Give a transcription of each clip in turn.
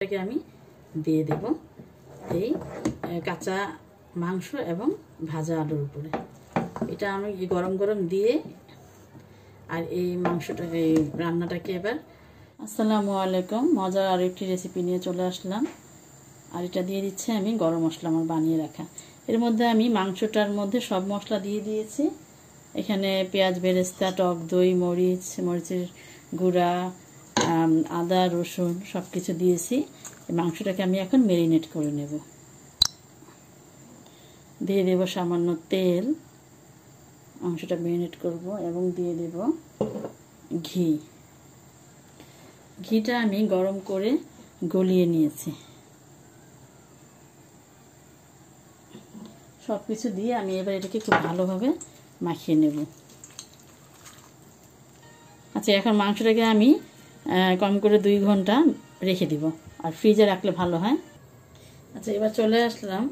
এটাকে আমি দিয়ে দেব এই কাঁচা মাংস এবং ভাজা আলুর উপরে। এটা আমি গরম গরম দিয়ে আর এই মাংসটা এই রান্নাটাকে এবার। আসসালামু আলাইকুম, মজার আর একটি রেসিপি নিয়ে চলে আসলাম। আর এটা দিয়ে দিচ্ছি আমি গরম মশলা আমার বানিয়ে রাখা। এর মধ্যে আমি মাংসটার মধ্যে সব মশলা দিয়ে দিয়েছি। এখানে পেঁয়াজ বেরেস্তা, টক দই, মরিচের গুঁড়া, আদা রসুন সব কিছু দিয়েছি। মাংসটাকে আমি এখন ম্যারিনেট করে নেব। দিয়ে দেব সামান্য তেল, মাংসটা ম্যারিনেট করব, এবং দিয়ে দেব ঘি। ঘিটা আমি গরম করে গলিয়ে নিয়েছি। সব কিছু দিয়ে আমি এবার এটাকে খুব ভালোভাবে মাখিয়ে নেব। আচ্ছা, এখন মাংসটাকে আমি কম করে 2 ঘন্টা রেখে দিব, আর ফ্রিজে রাখলে ভালো হয়। আচ্ছা, এবার চলে আসলাম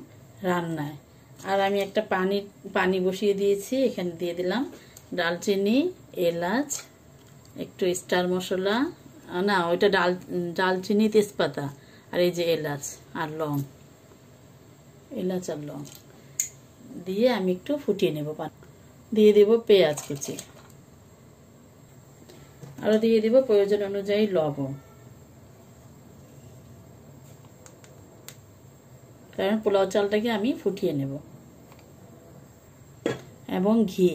রান্নায়। আর আমি একটা পানি বসিয়ে দিয়েছি। এখানে দিয়ে দিলাম ডালচিনি, এলাচ, একটু স্টার মশলা, না ওইটা ডালচিনি, তেজপাতা, আর এই যে এলাচ আর লং, এলাচ আর লং দিয়ে আমি একটু ফুটিয়ে নেব। দিয়ে দেব পেঁয়াজ কুচি, আরও দিয়ে দেব প্রয়োজন অনুযায়ী লবণ, কারণ পোলাও চালটাকে আমি ফুটিয়ে নেব, এবং ঘি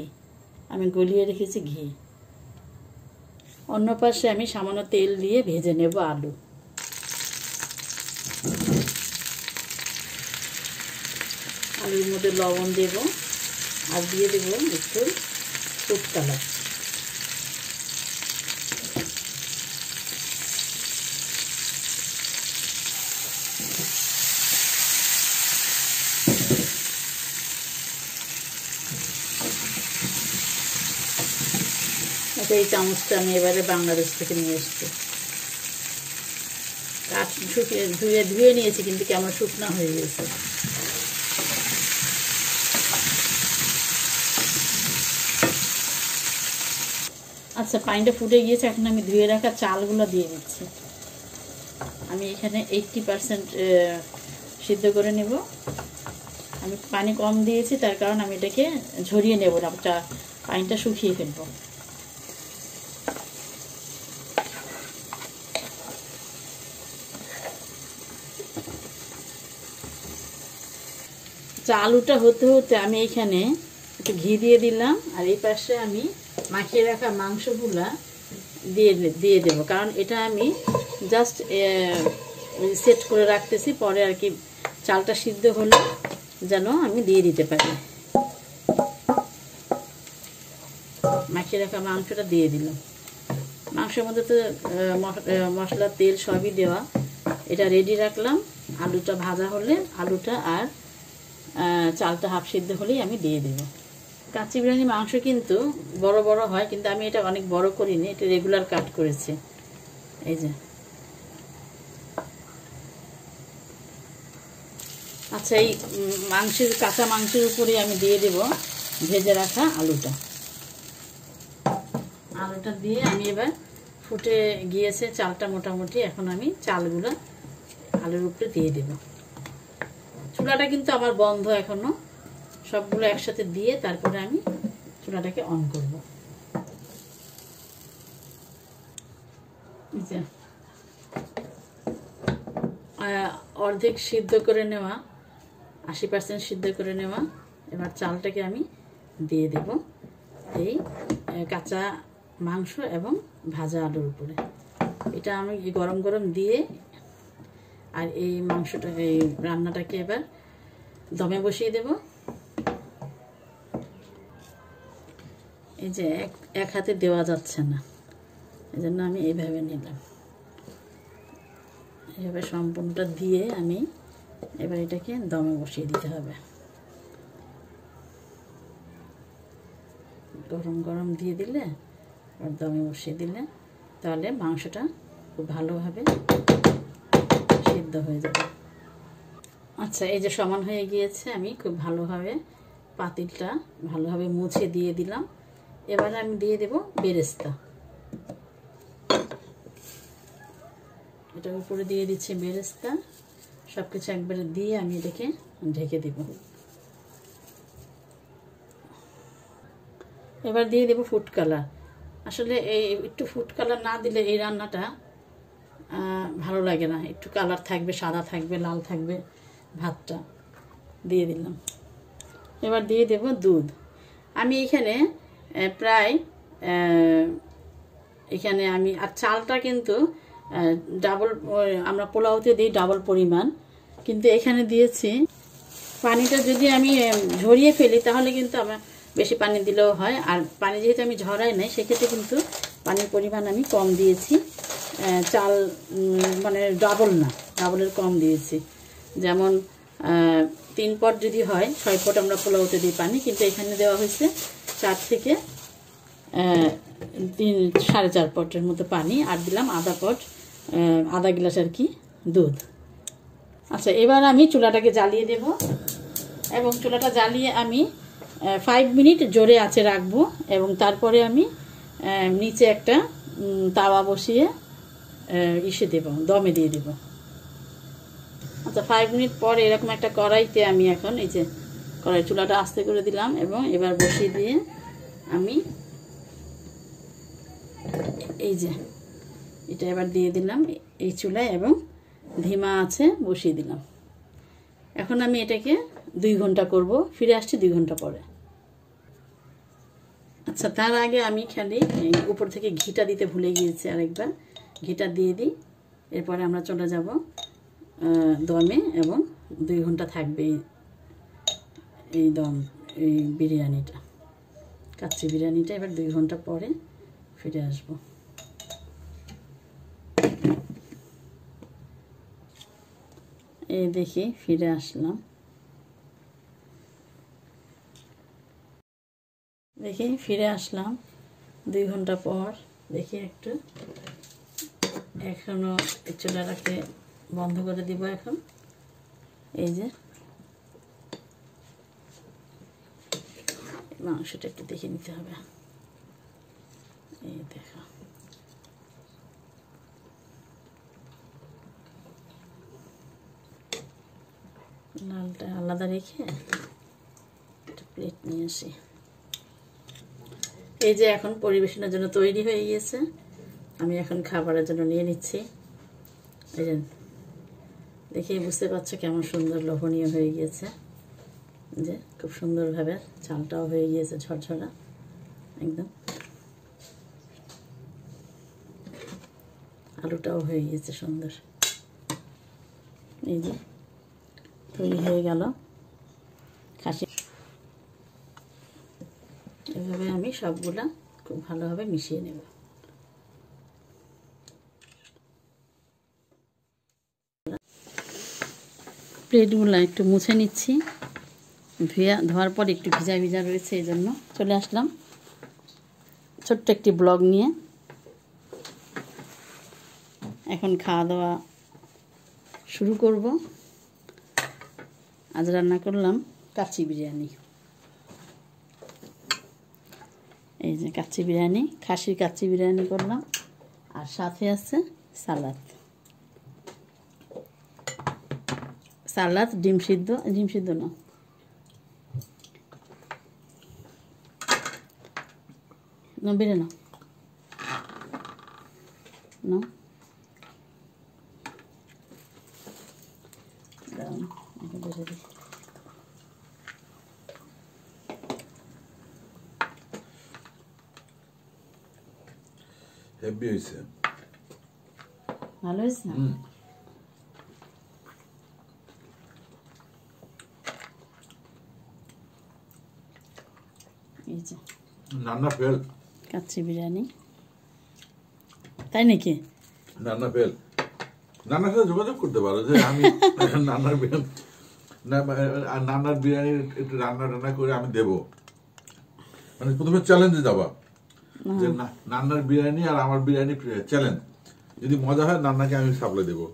আমি গলিয়ে রেখেছি ঘি। অন্য পাশে আমি সামান্য তেল দিয়ে ভেজে নেব আলু। আলুর মধ্যে লবণ দেব, আর দিয়ে দেব একটু ফুড কালার। এই চামচটা আমি এবারে বাংলাদেশ থেকে নিয়ে এসছি। কাঠ ধুয়ে নিয়েছি, কিন্তু কেমন শুকনা হয়ে গেছে। আচ্ছা, পানিটা ফুটে গিয়েছে। এখন আমি ধুয়ে রাখা চালগুলো দিয়ে দিচ্ছি। আমি এখানে 80% সিদ্ধ করে নেব। আমি পানি কম দিয়েছি, তার কারণ আমি এটাকে ঝরিয়ে নেব না, পানিটা শুকিয়ে ফেলবো। আলুটা হতে হতে আমি এখানে একটু ঘি দিয়ে দিলাম, আর এই পাশে আমি মাখিয়ে রাখা মাংসগুলা দিয়ে দেব, কারণ এটা আমি জাস্ট সেট করে রাখতেছি, পরে আর কি চালটা সিদ্ধ হলে যেন আমি দিয়ে দিতে পারি। মাখিয়ে রাখা মাংসটা দিয়ে দিলাম। মাংসের মধ্যে তো মশলা, তেল সবই দেওয়া। এটা রেডি রাখলাম। আলুটা ভাজা হলে আলুটা আর চালটা হাফ সিদ্ধ হলেই আমি দিয়ে দেব। কাচ্চি বিরিয়ানি মাংস কিন্তু বড় বড় হয়, কিন্তু আমি এটা অনেক বড় করিনি, এটা রেগুলার কাট করেছি। এই যে। আচ্ছা, এই কাঁচা মাংসের উপরে আমি দিয়ে দেব ভেজে রাখা আলুটা। আলুটা দিয়ে আমি এবার ফুটে গিয়েছে চালটা মোটামুটি। এখন আমি চালগুলো আলুর উপরে দিয়ে দেব। চুলাটা কিন্তু আমার বন্ধ এখনো। সবগুলো একসাথে দিয়ে তারপরে আমি চুলাটাকে অন করব। অর্ধেক সিদ্ধ করে নেওয়া, 80% সিদ্ধ করে নেওয়া। এবার চালটাকে আমি দিয়ে দেব এই কাঁচা মাংস এবং ভাজা আলুর উপরে। এটা আমি গরম গরম দিয়ে আর এই মাংসটা, এই রান্নাটাকে এবার দমে বসিয়ে দেব। এই যে এক হাতে দেওয়া যাচ্ছে না, এই জন্য আমি এইভাবে নিলাম। এইভাবে সম্পূর্ণটা দিয়ে আমি এবার এটাকে দমে বসিয়ে দিতে হবে। গরম গরম দিয়ে দিলে আর দমে বসিয়ে দিলে তাহলে মাংসটা খুব ভালোভাবে সিদ্ধ হয়ে যাবে। আচ্ছা, এই যে সমান হয়ে গিয়েছে। আমি খুব ভালোভাবে পাতিলটা ভালোভাবে মুছে দিয়ে দিলাম। এবার আমি দিয়ে দেব বেরেস্তা। এটার উপরে দিয়ে দিচ্ছি বেরেস্তা। সব কিছু একবারে দিয়ে আমি এটাকে ঢেকে দিব। এবার দিয়ে দেব ফুড কালার। আসলে এই একটু ফুড কালার না দিলে এই রান্নাটা ভালো লাগে না। একটু কালার থাকবে, সাদা থাকবে, লাল থাকবে ভাতটা। দিয়ে দিলাম। এবার দিয়ে দেব দুধ। আমি এখানে প্রায় এখানে আমি আর চালটা কিন্তু ডাবল, আমরা পোলাওতে দিই ডাবল পরিমাণ, কিন্তু এখানে দিয়েছি। পানিটা যদি আমি ঝরিয়ে ফেলি তাহলে কিন্তু আমার বেশি পানি দিলেও হয়, আর পানি যেহেতু আমি ঝরাই নাই সেক্ষেত্রে কিন্তু পানির পরিমাণ আমি কম দিয়েছি। চাল মানে ডাবল না, ডাবলের কম দিয়েছি। যেমন 3 পট যদি হয় 6 পট আমরা পোলাওতে দিই পানি, কিন্তু এখানে দেওয়া হয়েছে 4 থেকে 3-4.5 পটের মতো পানি, আর দিলাম আধা গ্লাস আর কি দুধ। আচ্ছা, এবার আমি চুলাটাকে জ্বালিয়ে দেব এবং চুলাটা জ্বালিয়ে আমি 5 মিনিট জোরে আঁচে রাখবো এবং তারপরে আমি নিচে একটা তাওয়া বসিয়ে দমে দিয়ে দেব। আচ্ছা, 5 মিনিট পরে এরকম একটা কড়াইতে আমি এখন এই যে কড়াই চুলাটা আস্তে করে দিলাম এবং এবার বসিয়ে দিয়ে আমি এই যে এটা এবার দিয়ে দিলাম এই চুলায় এবং ধিমা আছে বসিয়ে দিলাম। এখন আমি এটাকে 2 ঘন্টা করব। ফিরে আসছি 2 ঘন্টা পরে। আচ্ছা, তার আগে আমি খালি উপর থেকে ঘিটা দিতে ভুলে গিয়েছি, আরেকবার ঘিটা দিয়ে দিই। এরপরে আমরা চলে যাব দমে এবং 2 ঘন্টা থাকবে এই বিরিয়ানিটা, কাচ্চি বিরিয়ানিটা। এবার 2 ঘন্টা পরে ফিরে আসবো। এই দেখি ফিরে আসলাম। দেখি ফিরে আসলাম 2 ঘন্টা পর। দেখি একটু এখনো চুলাটাকে বন্ধ করে দিব। এখন এই যে মাংসটা একটু দেখে নিতে হবে। এই দেখো, লালটা আলাদা রেখে একটা প্লেট নিয়ে আসি। এই যে এখন পরিবেশনের জন্য তৈরি হয়ে গিয়েছে। আমি এখন খাবারের জন্য নিয়ে নিচ্ছি। এই যে দেখেই বুঝতে পারছো কেমন সুন্দর লোভনীয় হয়ে গিয়েছে। যে খুব সুন্দরভাবে চালটাও হয়ে গিয়েছে ঝরঝরা একদম, আলুটাও হয়ে গিয়েছে সুন্দর। এই যে তৈরি হয়ে গেল খাসি। এভাবে আমি সবগুলা খুব ভালোভাবে মিশিয়ে নেব। প্লেটগুলো একটু মুছে নিচ্ছি। ধোয়ার পর একটু ভিজা ভিজা রয়েছে, এই জন্য চলে আসলাম ছোট্ট একটি ব্লগ নিয়ে। এখন খাওয়া দাওয়া শুরু করব। আজ রান্না করলাম কাচ্চি বিরিয়ানি। এই যে কাচ্চি বিরিয়ানি, খাসির কাচ্চি বিরিয়ানি করলাম, আর সাথে আছে সালাদ। সালাদ, ডিম সিদ্ধ না, বেড়ে না না হেভি হয়েছে, ভালো হয়েছে না? এই যে রান্না ফেল, কাচ্চি বিরিয়ানি। তাই নাকি? রান্না ফেল। নানার সাথে যোগাযোগ করতে পারো যে আমি নানার বিরিয়ানি একটু রান্না করে আমি দেবো। মানে প্রথমে চ্যালেঞ্জে যাবা যে নান্নার বিরিয়ানি আর আমার বিরিয়ানি চ্যালেঞ্জ, যদি মজা হয় নান্নাকে আমি সাপ্লাই দেবো।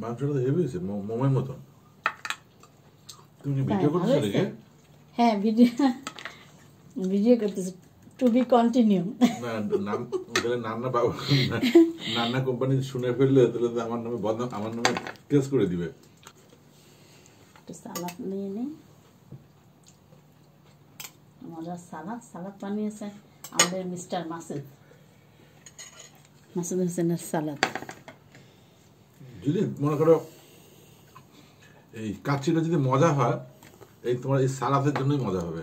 মাংসটা তো হেভি হয়েছে, মোমের মতন। তুমি ভিডিও করছো নাকি? হ্যাঁ ভিডিও করতেছি, টু বি কন্টিনিউ। নান্না বাবু নান্না কোম্পানি শুনে ফেললে তাহলে তো আমার নামে বদনাম, আমার নামে কেস করে দিবে। একটু সালাদ নিয়ে নিই, মজার সালাদ বানিয়েছে আমাদের মিস্টার মাসুদ হোসেনের সালাদ। যদি মনে করো এই কাচ্চিটা যদি মজা হয়, এই তোমার এই সালাদের জন্যই মজা হবে।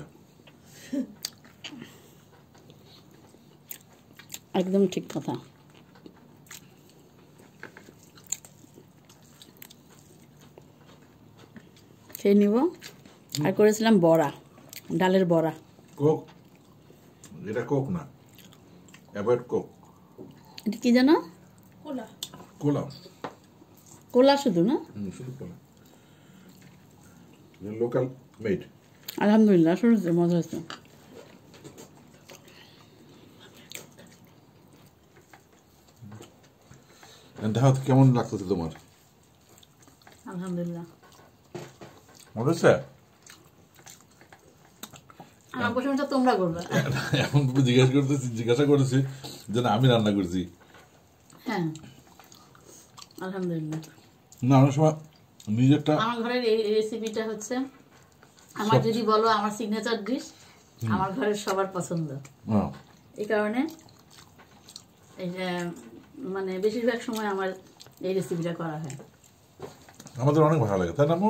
একদম ঠিক কথা। খেয়ে নিব। আর করেছিলাম বড়া, ডালের বড়া। কোক, এটা কোক না, অ্যাভয়েড কোক। এটা কি জানো? কোলা। কোলা শুধু না? শুধু কোলা, লোকাল মেড। আলহামদুলিল্লাহ, শুরুতে মজা হয়েছে। দেখো কেমন লাগতেছে তোমার? আলহামদুলিল্লাহ মজা হচ্ছে। আমার প্রশংসা তোমরা করবে। এখন তুমি জিজ্ঞাসা করেছি যে না আমি রান্না করছি। হ্যাঁ আলহামদুলিল্লাহ। না অনেক সময় নিজেরটা। আমার ঘরের এই রেসিপিটা হচ্ছে আমার, যদি বলো আমার সিগনেচার ডিশ, আমার ঘরের সবার পছন্দ। এই কারণে এটা মানে বেশিরভাগ সময় আমার এই রেসিপিটা করা হয়। আমাদের অনেক ভালো লাগে, তাই না মো?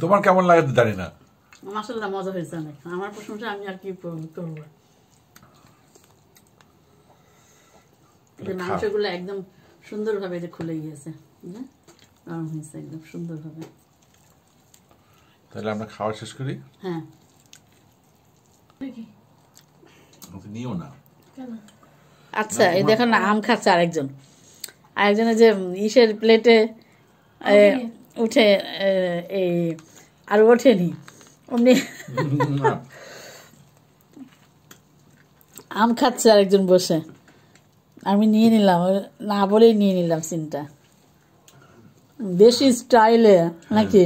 তোমার কেমন লাগে জানি না। মাশাআল্লাহ মজা হয়েছে অনেক। আমার প্রশংসা আমি আর কি করবো। মাংসগুলো একদম সুন্দরভাবে এটা খুলে গিয়েছে, নরম হয়েছে একদম সুন্দরভাবে। তাহলে আমরা খাওয়া শেষ করি। হ্যাঁ নিও না। আচ্ছা এই দেখো না, আম খাচ্ছে আরেকজনের যে ইসের প্লেটে উঠে এই আর ওঠেনি অমনি আম খাচ্ছে আরেকজন বসে। আমি নিয়ে নিলাম, না বলেই নিয়ে নিলাম সিনটা, দেশি স্টাইলে নাকি।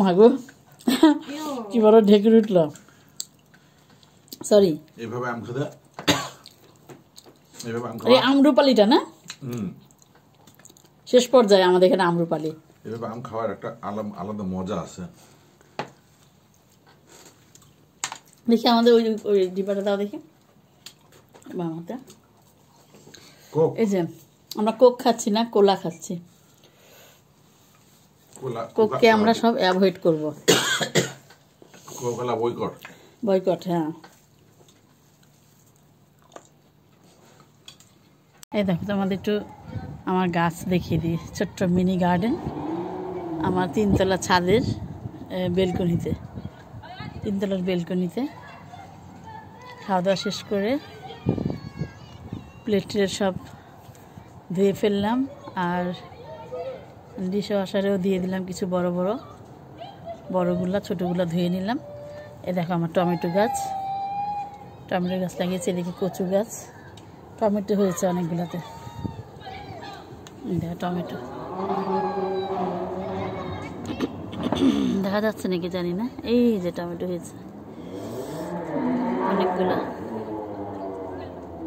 মাগো কি বড় ঢেকে উঠল। সরি, এইভাবে আম খেতে, এই আমরুপালিটা না শেষ পর্যায়ে আমাদের এখানে আমরুপালি। এভাবে আম খাওয়ার একটা আলাদা মজা আছে। দেখি আমাদের ওই ডিবাটা দাও দেখি। মামাটা এই যে আমরা কোক খাচ্ছি না, কোলা খাচ্ছি। কোককে আমরা সব অ্যাভয়েড করব। কোলা বয়কট। হ্যাঁ এই দেখো তোমাদের একটু আমার গাছ দেখিয়ে দিই। ছোট্ট মিনি গার্ডেন আমার 3তলা ছাদের বেলকনিতে, 3তলার বেলকনিতে। খাওয়া দাওয়া শেষ করে প্লেটের সব ধুয়ে ফেললাম, আর ডিশ ওয়াশারেও দিয়ে দিলাম কিছু বড়গুলা, ছোটোগুলা ধুয়ে নিলাম। এ দেখো আমার টমেটো গাছ লাগিয়েছে। এদিকে কচু গাছ, টমেটো হয়েছে অনেকগুলোতে। দেখো টমেটো দেখা যাচ্ছে নাকি জানি না, এই যে টমেটো হয়েছে অনেকগুলো।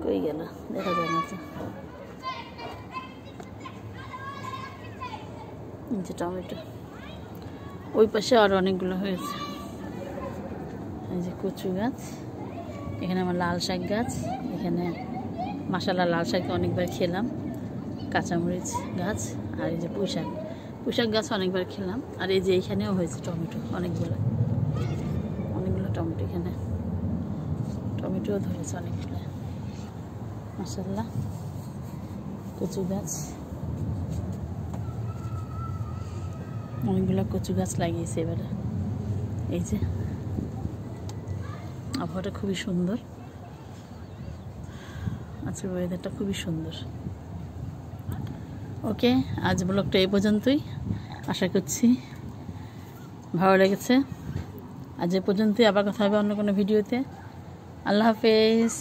কই গেল দেখা যায় না তো। যে টমেটো ওই পাশে আরো অনেকগুলো হয়েছে। এই যে কচু গাছ, এখানে আমার লাল শাক গাছ, এখানে মাশাআল্লাহ লাল শাক অনেকবার খেলাম। কাঁচামরিচ গাছ, আর এই যে পুঁইশাক গাছ অনেকবার খেলাম। আর এই যে এইখানেও হয়েছে টমেটো অনেকগুলো টমেটো, এখানে টমেটোও ধরেছে অনেকগুলো মাশাআল্লাহ। কচু গাছ, অনেকগুলো কচু গাছ লাগিয়েছে এবারে। এই যে আবহাওয়াটা খুবই সুন্দর, আজকের ওয়েদারটা খুবই সুন্দর। ওকে, আজ ব্লগটা এই পর্যন্তই। আশা করছি ভালো লেগেছে। আজ এ পর্যন্তই, আবার কথা হবে অন্য কোনো ভিডিওতে। আল্লাহ হাফেজ।